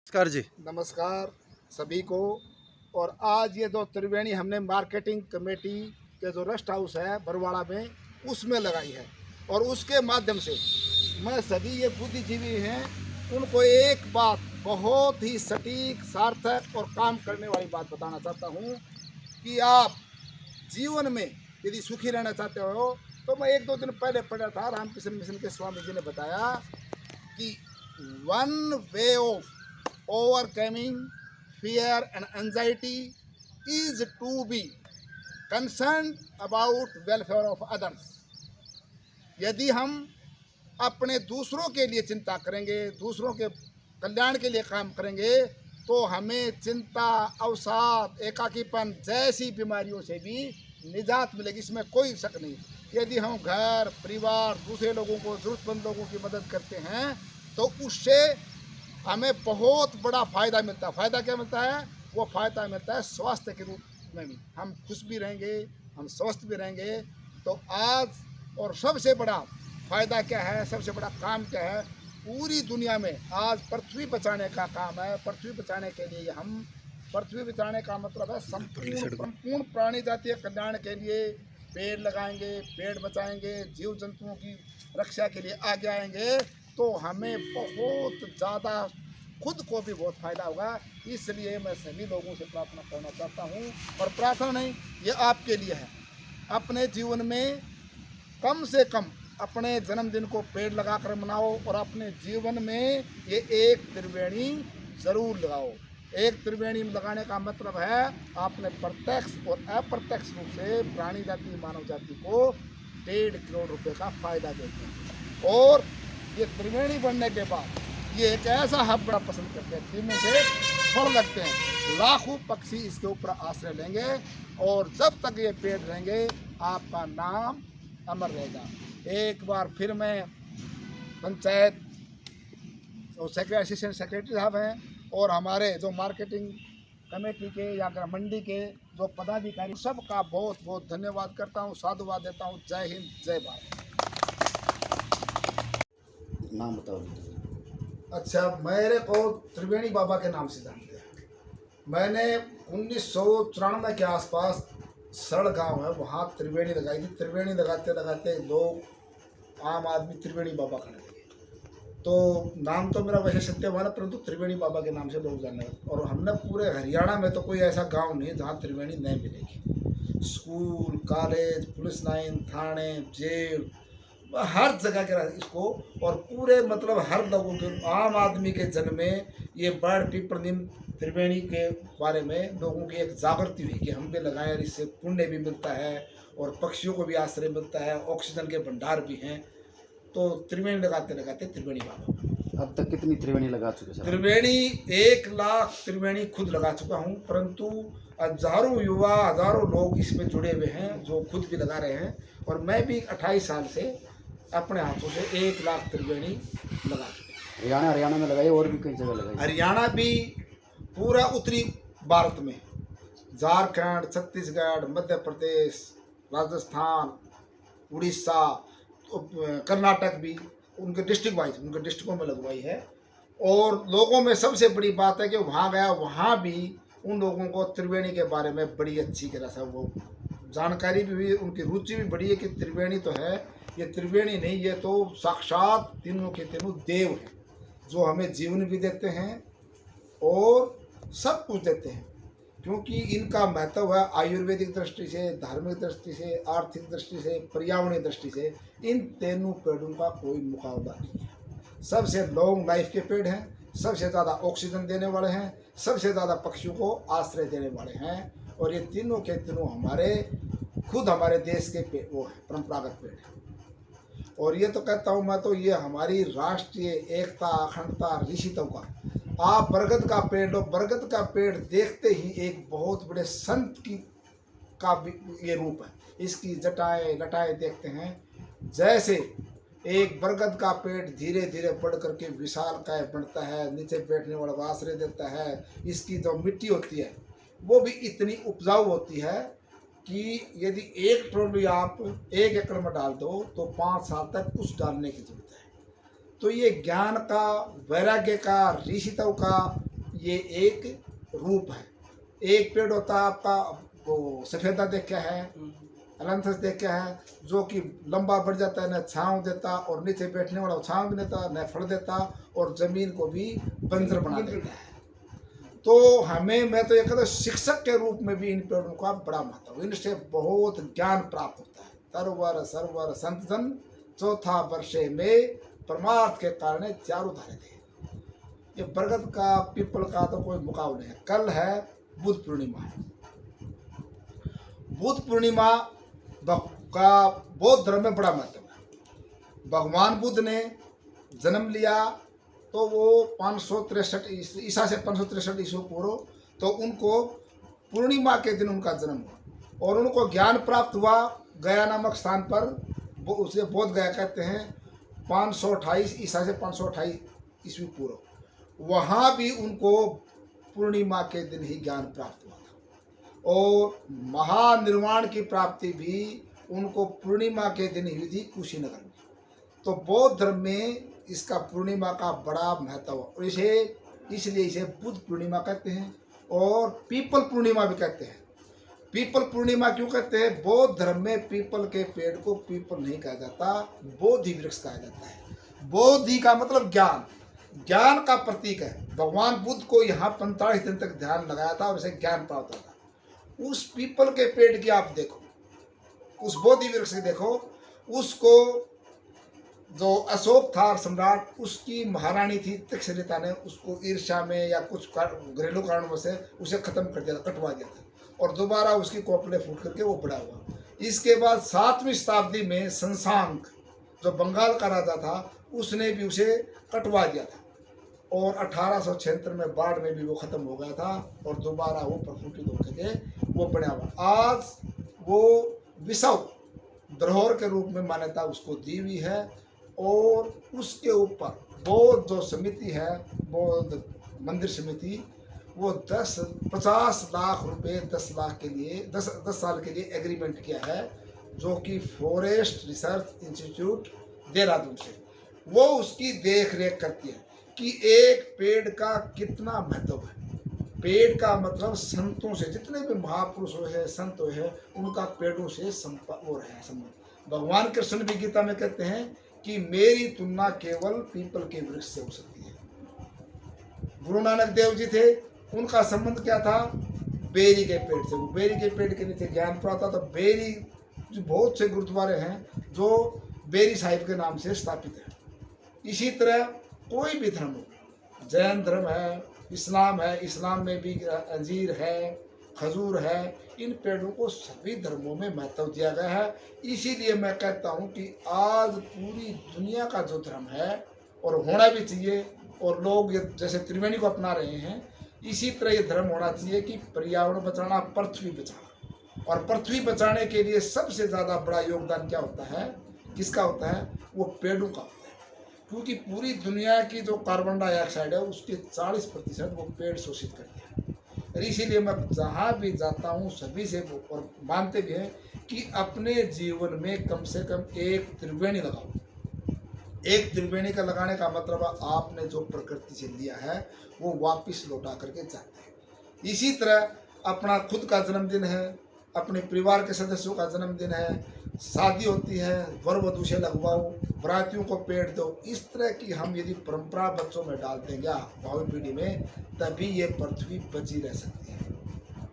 नमस्कार जी। नमस्कार सभी को। और आज ये जो त्रिवेणी हमने मार्केटिंग कमेटी के जो रेस्ट हाउस है बरवाड़ा में उसमें लगाई है, और उसके माध्यम से मैं सभी ये बुद्धिजीवी हैं उनको एक बात बहुत ही सटीक, सार्थक और काम करने वाली बात बताना चाहता हूँ कि आप जीवन में यदि सुखी रहना चाहते हो तो मैं एक दो दिन पहले पढ़ा था, रामकृष्ण मिशन के स्वामी जी ने बताया कि one way of overcoming fear and anxiety is to be concerned about welfare of others। यदि हम अपने दूसरों के लिए चिंता करेंगे, दूसरों के कल्याण के लिए काम करेंगे, तो हमें चिंता, अवसाद, एकाकीपन जैसी बीमारियों से भी निजात मिलेगी, इसमें कोई शक नहीं। यदि हम घर परिवार दूसरे लोगों को, ज़रूरतमंद लोगों की मदद करते हैं तो उससे हमें बहुत बड़ा फ़ायदा मिलता है। फ़ायदा क्या मिलता है? वो फ़ायदा मिलता है स्वास्थ्य के रूप में भी। हम खुश भी रहेंगे, हम स्वस्थ भी रहेंगे। तो आज और सबसे बड़ा फ़ायदा क्या है, सबसे बड़ा काम क्या है? पूरी दुनिया में आज पृथ्वी बचाने का काम है। पृथ्वी बचाने के लिए हम, पृथ्वी बचाने का मतलब है संपूर्ण प्राणी जातीय कल्याण के लिए पेड़ लगाएंगे, पेड़ बचाएंगे, जीव जंतुओं की रक्षा के लिए आगे आएंगे, तो हमें बहुत ज़्यादा, खुद को भी बहुत फ़ायदा होगा। इसलिए मैं सभी लोगों से प्रार्थना करना चाहता हूँ, और प्रार्थना नहीं, ये आपके लिए है। अपने जीवन में कम से कम अपने जन्मदिन को पेड़ लगाकर मनाओ, और अपने जीवन में ये एक त्रिवेणी ज़रूर लगाओ। एक त्रिवेणी लगाने का मतलब है आपने प्रत्यक्ष और अप्रत्यक्ष रूप से प्राणी जाति, मानव जाति को 1.5 करोड़ रुपए का फ़ायदा देते हैं। और ये त्रिवेणी बनने के बाद ये एक ऐसा हब बड़ा पसंद करते हैं, तीनों से फल लगते हैं, लाखों पक्षी इसके ऊपर आश्रय लेंगे, और जब तक ये पेड़ रहेंगे आपका नाम अमर रहेगा। एक बार फिर मैं पंचायत और असिस्टेंट सेक्रेटरी साहब हैं और हमारे जो मार्केटिंग कमेटी के या मंडी के जो पदाधिकारी, सबका बहुत बहुत धन्यवाद करता हूँ, साधुवाद देता हूँ। जय हिंद, जय भारत। नाम बताओ। अच्छा, मेरे को त्रिवेणी बाबा के नाम से जानते हैं। मैंने 1994 के आसपास सड़ गांव है, वहाँ त्रिवेणी लगाई थी। त्रिवेणी लगाते लगाते लोग, आम आदमी त्रिवेणी बाबा करने लगे। तो नाम तो मेरा वैसे सत्यवान है, परंतु त्रिवेणी बाबा के नाम से लोग जानने लगे। और हमने पूरे हरियाणा में तो कोई ऐसा गांव नहीं जहाँ त्रिवेणी नहीं मिलेगी। स्कूल, कॉलेज, पुलिस लाइन, थाने, जेल, हर जगह के इसको, और पूरे मतलब हर लोगों के, आम आदमी के जन में ये बड़ पीपल नीम त्रिवेणी के बारे में लोगों की एक जागृति हुई कि हम भी लगाएं, और इससे पुण्य भी मिलता है और पक्षियों को भी आश्रय मिलता है, ऑक्सीजन के भंडार भी हैं। तो त्रिवेणी लगाते लगाते त्रिवेणी बाबा। अब तक कितनी त्रिवेणी लगा चुके सर? त्रिवेणी 1 लाख त्रिवेणी खुद लगा चुका हूँ, परंतु हजारों युवा, हजारों लोग इसमें जुड़े हुए हैं जो खुद भी लगा रहे हैं। और मैं भी 28 साल से अपने हाथों से 1 लाख त्रिवेणी लगा चुके हैं। हरियाणा में लगाई, और भी कई जगह लगाई? हरियाणा भी, पूरा उत्तरी भारत में, झारखंड, छत्तीसगढ़, मध्य प्रदेश, राजस्थान, उड़ीसा, कर्नाटक भी, उनके डिस्ट्रिक्ट वाइज, उनके डिस्ट्रिक्टों में लगवाई है। और लोगों में सबसे बड़ी बात है कि वहाँ गया, वहाँ भी उन लोगों को त्रिवेणी के बारे में बड़ी अच्छी तरह से वो जानकारी भी हुई, उनकी रुचि भी बढ़ी है कि त्रिवेणी तो है, ये त्रिवेणी नहीं, ये तो साक्षात तीनों के तीनों देव हैं, जो हमें जीवन भी देते हैं और सब कुछ देते हैं। क्योंकि इनका महत्व है आयुर्वेदिक दृष्टि से, धार्मिक दृष्टि से, आर्थिक दृष्टि से, पर्यावरणीय दृष्टि से, इन तीनों पेड़ों का कोई मुकाबला नहीं है। सबसे लॉन्ग लाइफ के पेड़ हैं, सबसे ज़्यादा ऑक्सीजन देने वाले हैं, सबसे ज़्यादा पक्षियों को आश्रय देने वाले हैं, और ये तीनों के तीनों हमारे खुद हमारे देश के पेड़, वो है परंपरागत पेड़ हैं। और ये तो कहता हूँ मैं, तो ये हमारी राष्ट्रीय एकता, अखंडता, ऋषित्व का, आप बरगद का पेड़ लो, बरगद का पेड़ देखते ही एक बहुत बड़े संत की का ये रूप है। इसकी जटाएं लटाएं देखते हैं, जैसे एक बरगद का पेड़ धीरे धीरे बढ़ करके विशालकाय बनता है, नीचे बैठने वाला को आश्रय देता है। इसकी जो मिट्टी होती है वो भी इतनी उपजाऊ होती है कि यदि 1 ट्रॉली आप 1 एकड़ में डाल दो तो 5 साल तक उस डालने की जरूरत है। तो ये ज्ञान का, वैराग्य का, ऋषित्व का ये एक रूप है। एक पेड़ होता है आपका वो सफ़ेदा देखा है, अलंथस देखा है, जो कि लंबा बढ़ जाता है, न छाँव देता और नीचे बैठने वाला छाँव भी देता, न फल देता और ज़मीन को भी बंजर बना देता है। तो हमें, मैं तो ये कहता हूँ, शिक्षक के रूप में भी इन पेड़ों का बड़ा महत्व, इनसे बहुत ज्ञान प्राप्त होता है। तरवर सरवर संतन चौथा वर्षे में परमार्थ के कारण चारों धारे थे। ये बरगद का, पीपल का तो कोई मुकाबला नहीं है। कल है बुद्ध पूर्णिमा है। बुद्ध पूर्णिमा का बौद्ध धर्म में बड़ा महत्व है। भगवान बुद्ध ने जन्म लिया तो वो 563 ईसा से 563 ईसा पूर्व, तो उनको पूर्णिमा के दिन उनका जन्म हुआ और उनको ज्ञान प्राप्त हुआ गया नामक स्थान पर, उसे बोध गया कहते हैं, 528 ईसा से 528 ईस्वी पूर्व। वहाँ भी उनको पूर्णिमा के दिन ही ज्ञान प्राप्त हुआ था और महानिर्वाण की प्राप्ति भी उनको पूर्णिमा के दिन ही हुई थी कुशीनगर में। तो बौद्ध धर्म में इसका पूर्णिमा का बड़ा महत्व है और इसलिए इसे बुद्ध पूर्णिमा कहते हैं और पीपल पूर्णिमा भी कहते हैं। पीपल पूर्णिमा क्यों कहते हैं? बौद्ध धर्म में पीपल के पेड़ को पीपल नहीं कहा जाता, बोधि वृक्ष कहा जाता है। बोधि का मतलब ज्ञान, ज्ञान का प्रतीक है। भगवान बुद्ध को यहाँ 45 दिन तक ध्यान लगाया था और इसे ज्ञान प्राप्त हुआ था। उस पीपल के पेड़ की आप देखो, उस बोधि वृक्ष की देखो, उसको जो अशोक था सम्राट, उसकी महारानी थी तक्षशिला ने उसको ईर्ष्या में या कुछ घरेलू कारणों से उसे खत्म कर दिया था, कटवा दिया था और दोबारा उसकी कोपले फूट करके वो बड़ा हुआ। इसके बाद 7वीं शताब्दी में संसांग जो बंगाल का राजा था उसने भी उसे कटवा दिया था और 1876 में बाढ़ में भी वो खत्म हो गया था और दोबारा वो प्रफुल्लित होकर के वो बना हुआ। आज वो विश्व धरोहर के रूप में मान्यता उसको दी हुई है और उसके ऊपर बौद्ध जो समिति है, बौद्ध मंदिर समिति, वो 50 लाख रुपए 10 लाख के लिए 10 साल के लिए एग्रीमेंट किया है, जो कि फॉरेस्ट रिसर्च इंस्टीट्यूट देहरादून से वो उसकी देख रेख करती है कि एक पेड़ का कितना महत्व है। पेड़ का मतलब संतों से, जितने भी महापुरुष हुए हैं, संत हुए हैं, उनका पेड़ों से संबंध। भगवान कृष्ण भी गीता में कहते हैं कि मेरी तुलना केवल पीपल के वृक्ष से हो सकती है। गुरु नानक देव जी थे, उनका संबंध क्या था? बेरी के पेड़ से। वो बेरी के पेड़ के नीचे ज्ञान प्राप्त था। तो बेरी जो बहुत से गुरुद्वारे हैं जो बेरी साहिब के नाम से स्थापित है। इसी तरह कोई भी धर्म हो, जैन धर्म है, इस्लाम है, इस्लाम में भी अंजीर है, खजूर है, इन पेड़ों को सभी धर्मों में महत्व दिया गया है। इसीलिए मैं कहता हूँ कि आज पूरी दुनिया का जो धर्म है और होना भी चाहिए, और लोग ये जैसे त्रिवेणी को अपना रहे हैं, इसी तरह ये धर्म होना चाहिए कि पर्यावरण बचाना, पृथ्वी बचाना। और पृथ्वी बचाने के लिए सबसे ज़्यादा बड़ा योगदान क्या होता है, किसका होता है? वो पेड़ों का होता है। क्योंकि पूरी दुनिया की जो कार्बन डाइऑक्साइड है उसके 40% वो पेड़ शोषित करते हैं। और इसीलिए मैं जहाँ भी जाता हूँ सभी से और मानते भी हैं कि अपने जीवन में कम से कम एक त्रिवेणी लगाओ। एक त्रिवेणी का लगाने का मतलब आपने जो प्रकृति से लिया है वो वापस लौटा करके जाते हैं। इसी तरह अपना खुद का जन्मदिन है, अपने परिवार के सदस्यों का जन्मदिन है, शादी होती है, वर वधू से लगवाओ, बरातियों को पेड़ दो। इस तरह की हम यदि परंपरा बच्चों में डाल देंगे भावी पीढ़ी में, तभी ये पृथ्वी बची रह सकती है।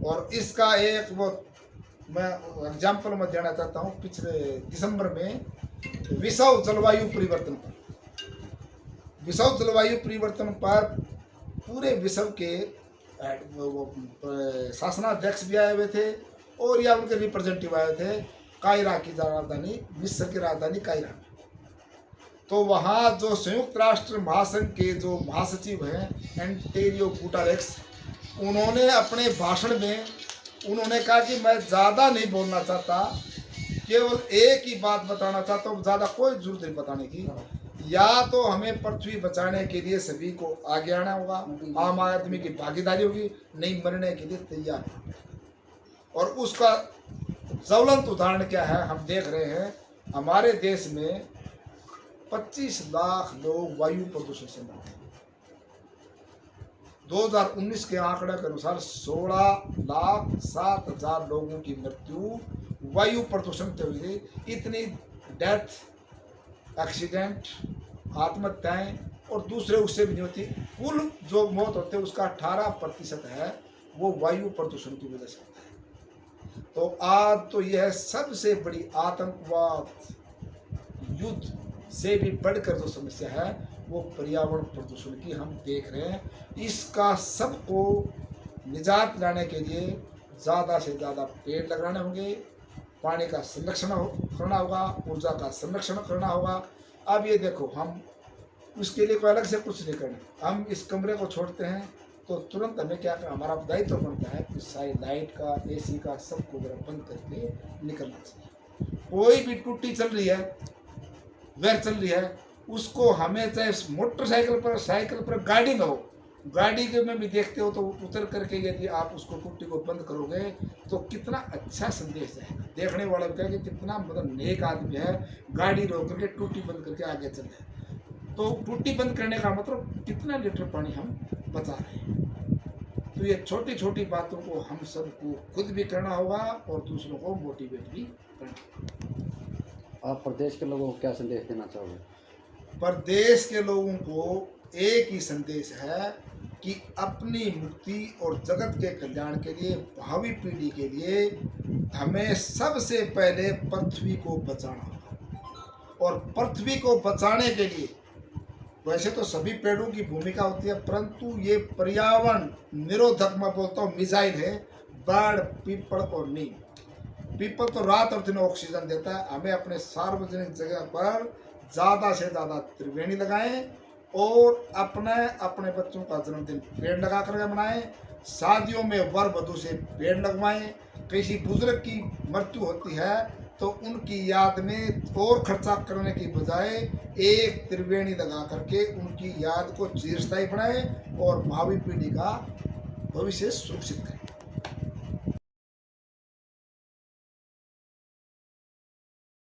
और इसका एक वो मैं एग्जाम्पल मैं देना चाहता हूँ। पिछले दिसंबर में विश्व जलवायु परिवर्तन पर पूरे विश्व के शासनाध्यक्ष भी आए हुए थे और या उनके रिप्रेजेंटेटिव आए थे कायरा की राजधानी, मिस्र की राजधानी कायरा में। तो वहाँ जो संयुक्त राष्ट्र महासंघ के जो महासचिव हैं एंटोनियो गुटेरेस, उन्होंने अपने भाषण में उन्होंने कहा कि मैं ज़्यादा नहीं बोलना चाहता, केवल एक ही बात बताना चाहता हूँ, ज़्यादा कोई जरूरत नहीं बताने की। या तो हमें पृथ्वी बचाने के लिए सभी को आगे आना होगा, आम आदमी की भागीदारी होगी, नहीं मरने के लिए तैयार। और उसका ज्वलंत उदाहरण क्या है, हम देख रहे हैं हमारे देश में 25 लाख लोग वायु प्रदूषण से मरते हैं। 2019 के आंकड़े के अनुसार 16,07,000 लोगों की मृत्यु वायु प्रदूषण से हुई। इतनी डेथ, एक्सीडेंट, आत्महत्याएं और दूसरे उससे भी नहीं होती। कुल जो मौत होते हैं उसका 18% है वो वायु प्रदूषण की वजह से होता है। तो आज तो यह सबसे बड़ी आतंकवाद युद्ध से भी बढ़कर जो समस्या है वो पर्यावरण प्रदूषण की हम देख रहे हैं। इसका सबको निजात लाने के लिए ज़्यादा से ज़्यादा पेड़ लगाने होंगे, पानी का संरक्षण करना होगा, ऊर्जा का संरक्षण करना होगा। अब ये देखो, हम उसके लिए कोई अलग से कुछ नहीं करना, हम इस कमरे को छोड़ते हैं तो तुरंत हमें क्या करना, हमारा दायित्व बनता है कि सारी लाइट का, एसी का, सबको बंद करके निकलना चाहिए। कोई भी टूटी चल रही है, वेयर चल रही है, उसको हमें चाहे मोटरसाइकिल पर, साइकिल पर, गाड़ी में हो, गाड़ी के में भी देखते हो तो उतर करके यदि आप उसको टूटी को बंद करोगे तो कितना अच्छा संदेश जाएगा। देखने वाला भी कहेगा कि कितना मतलब नेक आदमी है, गाड़ी रोक करके टूटी बंद करके आगे चल रहे। तो टूटी बंद करने का मतलब कितना लीटर पानी हम बचा रहे हैं। तो ये छोटी छोटी बातों को हम सबको खुद भी करना होगा और दूसरों को मोटिवेट भी करना होगा। आप प्रदेश के लोगों को क्या संदेश देना चाहोगे? प्रदेश के लोगों को एक ही संदेश है कि अपनी मुक्ति और जगत के कल्याण के लिए, भावी पीढ़ी के लिए हमें सबसे पहले पृथ्वी को बचाना होगा। और पृथ्वी को बचाने के लिए वैसे तो सभी पेड़ों की भूमिका होती है, परंतु ये पर्यावरण निरोधक, मैं बोलता हूँ मिसाइल है, पेड़, पीपल और नीम। पीपल तो रात और दिन ऑक्सीजन देता है। हमें अपने सार्वजनिक जगह पर ज़्यादा से ज़्यादा त्रिवेणी लगाएं और अपने बच्चों का जन्मदिन पेड़ लगा कर मनाएं। शादियों में वर वधू से पेड़ लगवाएं। किसी बुजुर्ग की मृत्यु होती है तो उनकी याद में और खर्चा करने की बजाय एक त्रिवेणी लगा करके उनकी याद को चिरस्थायी बनाएं और भावी पीढ़ी का भविष्य सुरक्षित करें।